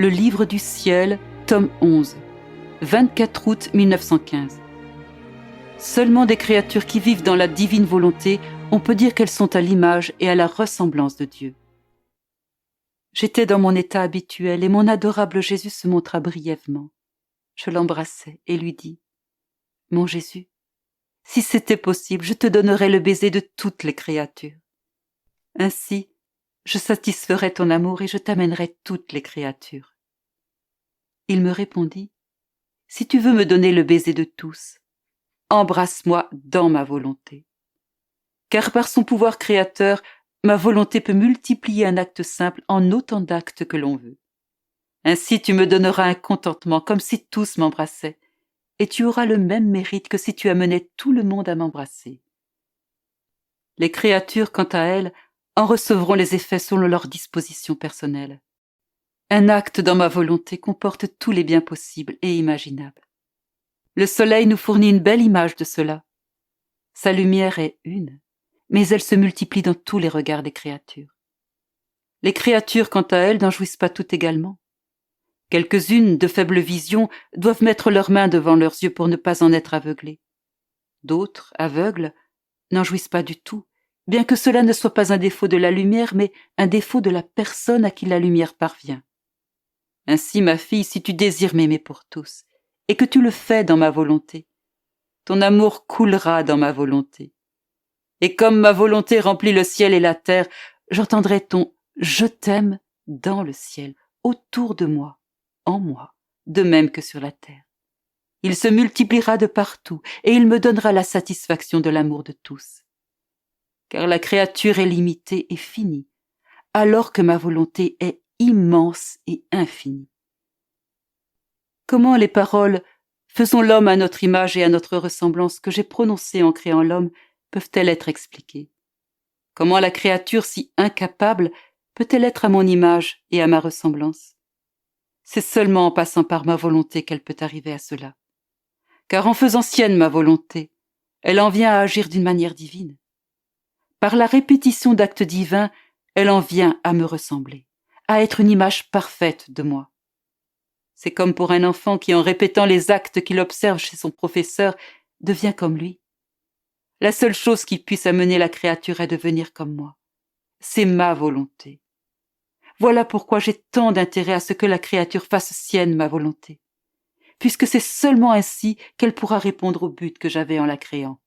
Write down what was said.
Le livre du ciel, tome 11, 24 août 1915. Seulement des créatures qui vivent dans la divine volonté, on peut dire qu'elles sont à l'image et à la ressemblance de Dieu. J'étais dans mon état habituel et mon adorable Jésus se montra brièvement. Je l'embrassai et lui dis « Mon Jésus, si c'était possible, je te donnerais le baiser de toutes les créatures. Ainsi, je satisferais ton amour et je t'amènerais toutes les créatures. » Il me répondit « Si tu veux me donner le baiser de tous, embrasse-moi dans ma volonté. Car par son pouvoir créateur, ma volonté peut multiplier un acte simple en autant d'actes que l'on veut. Ainsi tu me donneras un contentement comme si tous m'embrassaient, et tu auras le même mérite que si tu amenais tout le monde à m'embrasser. Les créatures, quant à elles, en recevront les effets selon leur disposition personnelle. Un acte dans ma volonté comporte tous les biens possibles et imaginables. Le soleil nous fournit une belle image de cela. Sa lumière est une, mais elle se multiplie dans tous les regards des créatures. Les créatures, quant à elles, n'en jouissent pas toutes également. Quelques-unes, de faible vision, doivent mettre leurs mains devant leurs yeux pour ne pas en être aveuglées. D'autres, aveugles, n'en jouissent pas du tout, bien que cela ne soit pas un défaut de la lumière, mais un défaut de la personne à qui la lumière parvient. Ainsi, ma fille, si tu désires m'aimer pour tous, et que tu le fais dans ma volonté, ton amour coulera dans ma volonté. Et comme ma volonté remplit le ciel et la terre, j'entendrai ton « je t'aime » dans le ciel, autour de moi, en moi, de même que sur la terre. Il se multipliera de partout, et il me donnera la satisfaction de l'amour de tous. Car la créature est limitée et finie, alors que ma volonté est immense et infinie. Comment les paroles « faisons l'homme à notre image et à notre ressemblance » que j'ai prononcées en créant l'homme peuvent-elles être expliquées? Comment la créature si incapable peut-elle être à mon image et à ma ressemblance? C'est seulement en passant par ma volonté qu'elle peut arriver à cela. Car en faisant sienne ma volonté, elle en vient à agir d'une manière divine. Par la répétition d'actes divins, elle en vient à me ressembler, à être une image parfaite de moi. C'est comme pour un enfant qui, en répétant les actes qu'il observe chez son professeur, devient comme lui. La seule chose qui puisse amener la créature à devenir comme moi, c'est ma volonté. Voilà pourquoi j'ai tant d'intérêt à ce que la créature fasse sienne ma volonté, puisque c'est seulement ainsi qu'elle pourra répondre au but que j'avais en la créant.